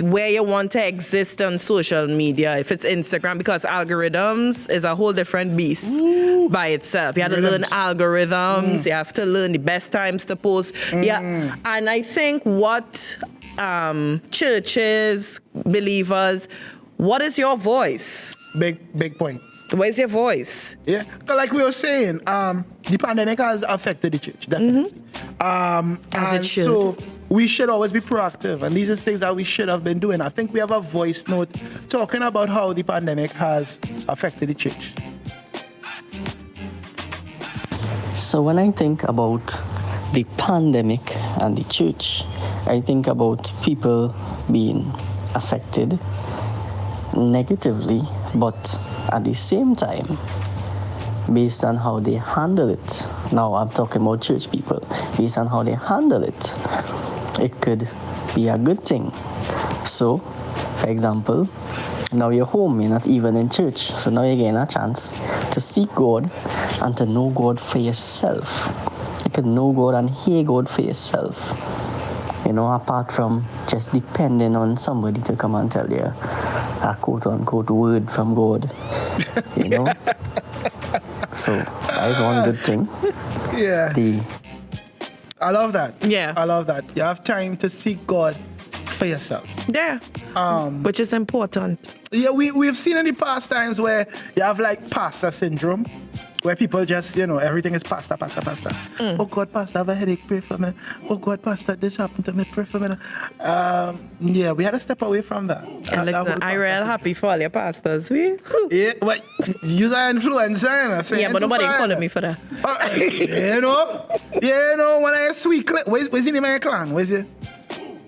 where you want to exist on social media, if it's Instagram, because algorithms is a whole different beast by itself. You have to learn algorithms, you have to learn the best times to post. Yeah, and I think what churches, believers, what is your voice? Big point. Where's your voice? Yeah, like we were saying, the pandemic has affected the church, definitely. As it should. So we should always be proactive, and these are things that we should have been doing. I think we have a voice note talking about how the pandemic has affected the church. So when I think about the pandemic and the church, I think about people being affected negatively, but at the same time, based on how they handle it. Now I'm talking about church people. Based on how they handle it, it could be a good thing. So, for example, now you're home, you're not even in church. So now you're getting a chance to seek God and to know God for yourself. You can know God and hear God for yourself. Apart from just depending on somebody to come and tell you a quote-unquote word from God. So that is one good thing. Yeah. I love that. Yeah. I love that. You have time to seek God for yourself. Yeah. Which is important. Yeah, we've seen in the past times where you have like pastor syndrome, where people just, everything is pastor. Oh God, pastor, I have a headache, pray for me. Oh God, pastor, this happened to me, pray for me. Yeah, we had to step away from that. I'm real happy for all your pastors. Yeah, but you're an influencer, yeah, but nobody calling me for that. When I sweet clip, where's the name of your clan? Where's it?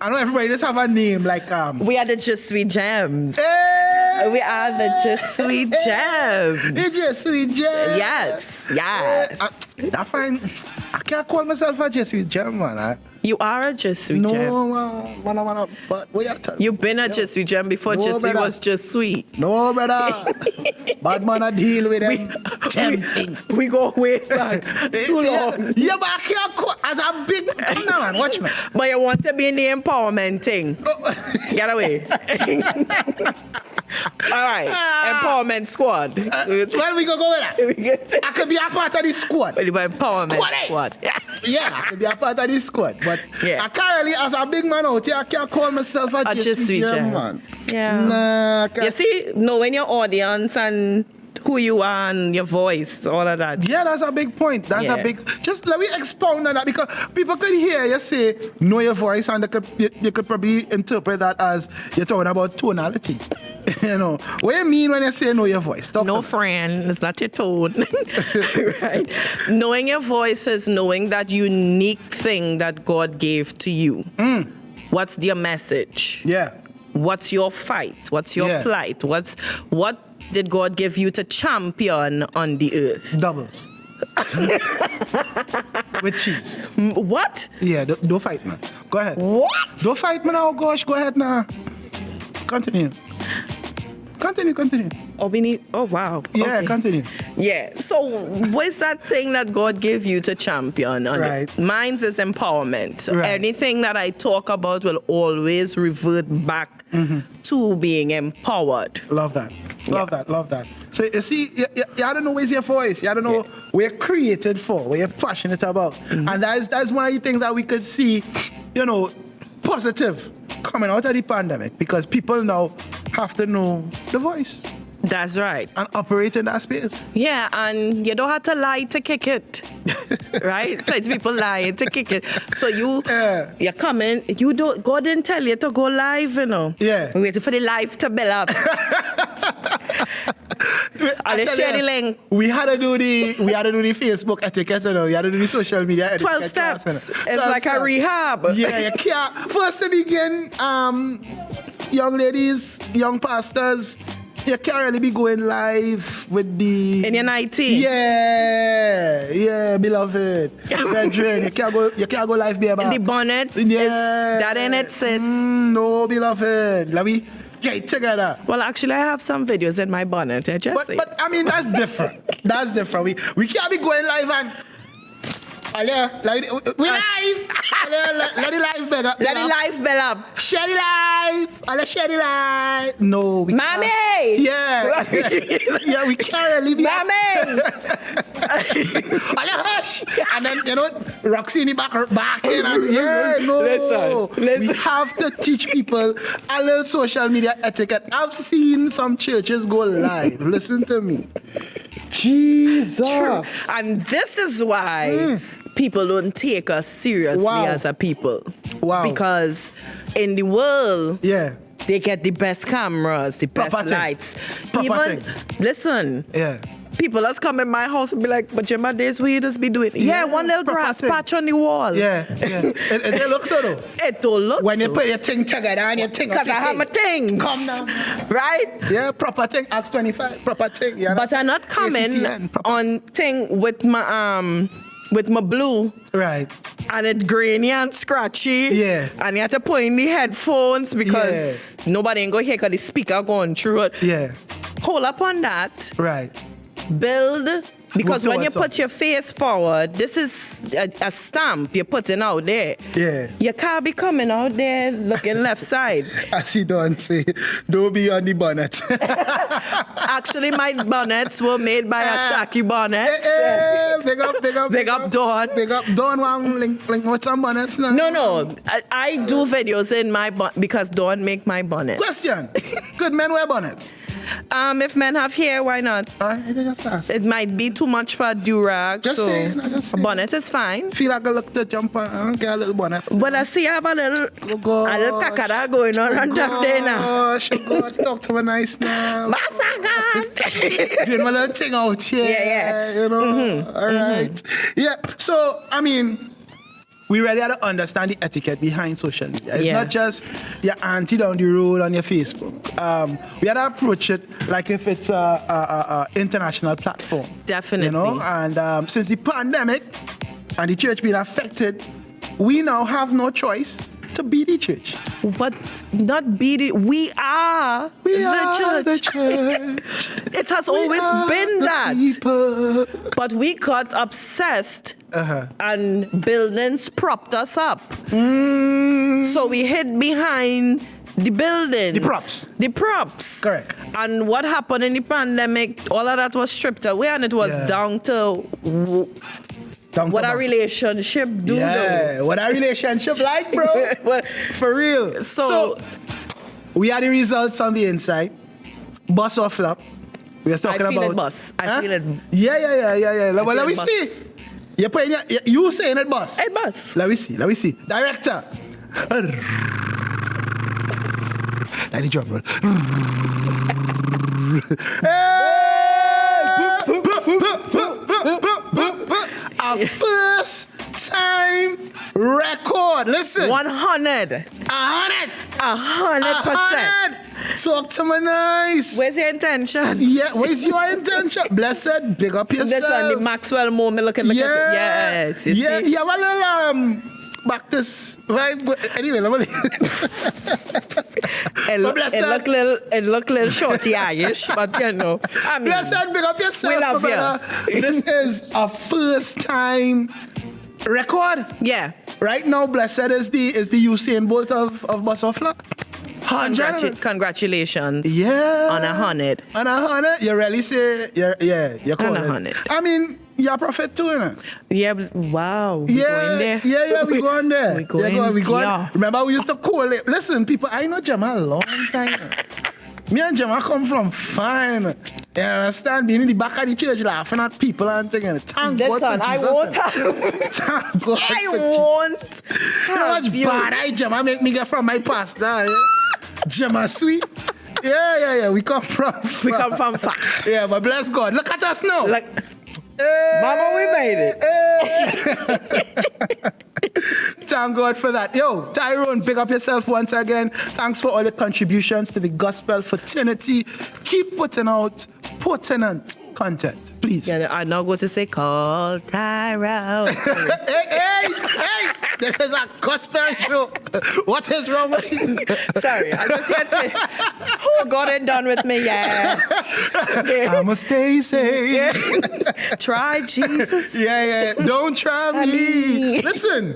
I know everybody just have a name like We are the Just Sweet Gems. Hey! We are the Just Sweet Gems. The Just Sweet Gems. Yes. I find I can't call myself a Just Sweet Gem, man. You are a Just Sweet Gem. No, man, but what you tell me? You've been a Just Sweet Gem before Just Sweet was Just Sweet. No, brother. Bad man, I deal with them. We go way back too long. Yeah, but I can't call as a big... No, man, watch me. But you want to be in the empowerment thing. Get away. All right, empowerment squad. Where we go with that? I could be a part of this squad. Empowerment squad. Yeah, I could be a part of this squad. But I can't really, as a big man out here, I can't call myself a Just Sweet Gem, man. Yeah. Nah, you see, knowing your audience and who you are and your voice, all of that. Yeah, that's a big point. That's a big... Just let me expound on that, because people could hear you say, know your voice, and they could probably interpret that as you're talking about tonality. You know, what do you mean when you say know your voice? No, friend, it's not your tone. Right? Knowing your voice is knowing that unique thing that God gave to you. What's your message? Yeah. What's your fight? What's your plight? What did God give you to champion on the earth? Doubles. With cheese. What? Yeah, don't fight, man. Go ahead. What? Don't fight, man. Oh, gosh, go ahead now. Continue. Oh, wow. Yeah, okay. Continue. Yeah, so what's that thing that God gave you to champion? Right. Mine's is empowerment. Right. Anything that I talk about will always revert back to being empowered. Love that. Love that. So you see, you don't know where's your voice. You don't know what you're created for, what you're passionate about. And that's one of the things that we could see, you know, positive coming out of the pandemic, because people now have to know the voice. That's right. And operate in that space. Yeah, and you don't have to lie to kick it. Right? Like people lie to kick it. So you're coming, God didn't tell you to go live, you know. Yeah. We're waiting for the live to build up. I'll share the link. We had to do the Facebook etiquette, you know. We had to do the social media etiquette. 12 steps. Class, you know. It's like a rehab. Yeah, you can't. First to begin, young ladies, young pastors, you can't really be going live with the... In your 19. Yeah, beloved. Brethren, you can't go live, baby. The bonnet is that in it, sis. No, beloved. Let me get it together. Well, actually, I have some videos in my bonnet. But I mean, that's different. That's different. We can't be going live and... We live! Let the live bell up. Let the live bell up. Share the live. Share the live. No, we Mommy! can't. Yeah, we can't really be. Mommy! Hush! And then, you know, Roxy in the back in. And, Listen. We have to teach people a little social media etiquette. I've seen some churches go live. Listen to me. Jesus. True. And this is why people don't take us seriously as a people. Wow. Because in the world, they get the best cameras, the best lights. Listen. Yeah. People that's come in my house and be like, but Gemma, this way you just be doing. Yeah, one little grass patch on the wall. Yeah. It looks so though. It don't look when so. you put your thing together and you think because I have my things. Come now. Right? Yeah, proper thing. Act 25, proper thing. Yeah, but I'm not coming ACTN, on thing with my blue. Right. And it's grainy and scratchy. Yeah. And you have to put in the headphones because nobody ain't going to hear because the speaker going through it. Yeah. Hold up on that. Right. Build, because when you put your face forward, this is a stamp you're putting out there. Yeah. You can't be coming out there looking left side. I see Don say, don't be on the bonnet. Actually, my bonnets were made by a Shaki bonnet. Big up Dawn. Big up Dawn. Want link with some bonnets now? No. I do videos in my bonnet because Dawn make my bonnet. Question. Could men wear bonnets? If men have hair, why not? Just ask. It might be too much for a do-rag, so a bonnet is fine. Feel like I look to jump on, get a little bonnet. But I see I have a little kakara going on top there now. Gosh, talk to me nice now. Doing my little thing out here. Yeah. You know, all right. Yeah, so, I mean, we really have to understand the etiquette behind social media. It's Yeah. not just your auntie down the road on your Facebook. We have to approach it like if it's a international platform. Definitely. You know, and since the pandemic and the church being affected, we now have no choice to be the church. But not be the, we are the church. It has always been that. People. But we got obsessed and buildings propped us up. So we hid behind the buildings. The props. Correct. And what happened in the pandemic, all of that was stripped away and it was down to what a relationship do. Yeah, what a relationship like, bro. For real. So we had the results on the inside. Bus or flop. We were talking I feel about. it bus. I feel it. Yeah. Well, let me see. You're putting you saying it bus. It bus. Let me see. Director. Like the drum roll. A first time record. Listen. 100%. 100%. Talk to me nice. Where's your intention? Yeah, where's your intention? Blessed, big up yourself. Listen, the Maxwell moment, look at it. Yes, you see? Yeah, well, back this vibe. Anyway, let me. It look little shorty-ish, but you know. I mean, Blessed, big up yourself. we love you. This is a first time record. Yeah. Right now, Blessed is the Usain Bolt of Bus or Flop. Congratulations. Yeah. On 100. On 100? You really say, you're calling. On 100. I mean, you're a prophet too, innit? Yeah, wow. We going there. Yeah, we going there. We going there. Remember, we used to call it. Listen, people, I know Gemma a long time. Me and Gemma come from fine. You understand? Being in the back of the church laughing at people and thinking, thank God for Jesus. I won't. Thank God I for won't. Jesus. You know how much bad Gemma make me get from my pastor? Yeah? Gemma sweet. Yeah. We come from far. Yeah, but bless God. Look at us now. Mama, we made it. Thank God for that. Yo, Tyrone, big up yourself once again. Thanks for all the contributions to the gospel fraternity. Keep putting out pertinent content, please. Yeah, I'm not going to say call Tyrone. hey! This is a gospel show. What is wrong with you? Sorry, I just had to. Oh, God ain't done with me yet. I must stay safe. Yeah. Try Jesus. Yeah. Don't try me. Listen,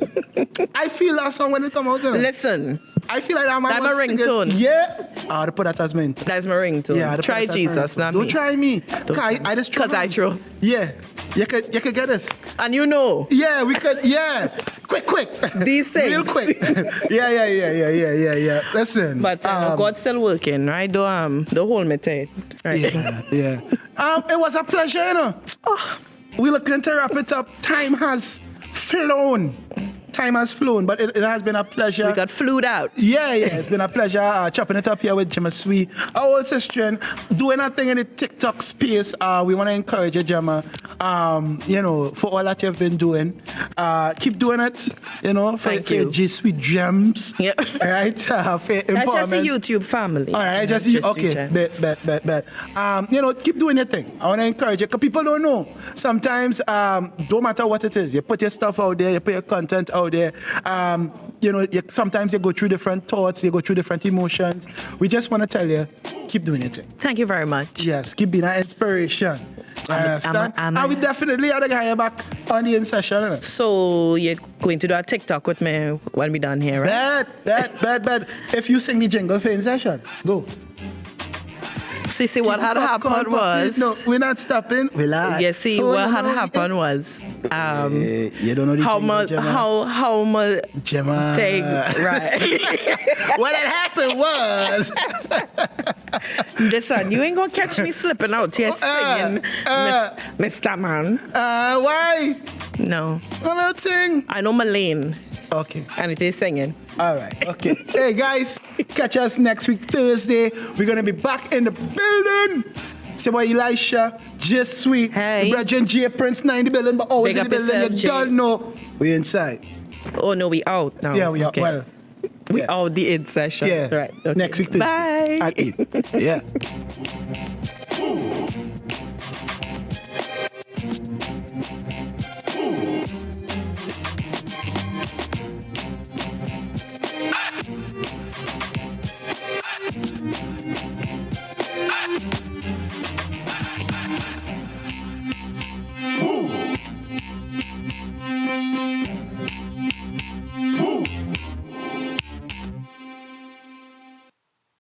I feel that song when it come out. Listen. I feel like that man That's my ringtone. Yeah. I would put that as mint. That's my ringtone. Yeah, try Jesus, not me. Don't try me. I just because I true. Yeah. You could get this. And you know. Yeah, we could. Yeah. Quick. These things. Real quick. Yeah. Listen. But God's still working, right? Don't hold me tight. Right? Yeah. It was a pleasure, you know. We're looking to wrap it up. Time has flown, but it has been a pleasure. We got flued out. Yeah, it's been a pleasure chopping it up here with Gemma Sweet, our old sister, doing a thing in the TikTok space. We want to encourage you, Gemma, for all that you've been doing. Keep doing it, for your J Sweet Gems. Yeah. Right? For empowerment. That's just a YouTube family. All right, okay. Bet. Keep doing your thing. I want to encourage you, because people don't know. Sometimes, don't matter what it is, you put your stuff out there, you put your content out there. Sometimes you go through different thoughts, you go through different emotions. We just want to tell you, keep doing your thing. Thank you very much. Yes, keep being an inspiration. And we definitely are the guy back on the INSESSION. So you're going to do a TikTok with me when we're done here, right? Bet. If you sing the jingle for INSESSION, go. See, what had happened was... No, we're not stopping. We live. Yeah, see, so what had happened was... you don't know the how jingle, much Gemma. thing, right? What had happened was... Listen, you ain't gonna catch me slipping out here singing, Mr. Man. Why? No. Another thing. I know my lane. Okay. And it is singing. All right. Okay. Hey, guys, catch us next week, Thursday. We're going to be back in the building. It's your boy Elisha, J Sweet, hey. Brethren J Prince, 9 in the building, but always in the building. You don't know. We inside. Oh no, we out now. Yeah, we are. Okay. Well, we yeah. out the in session. Yeah. Right. Okay. Next week. Bye. At 8. Yeah.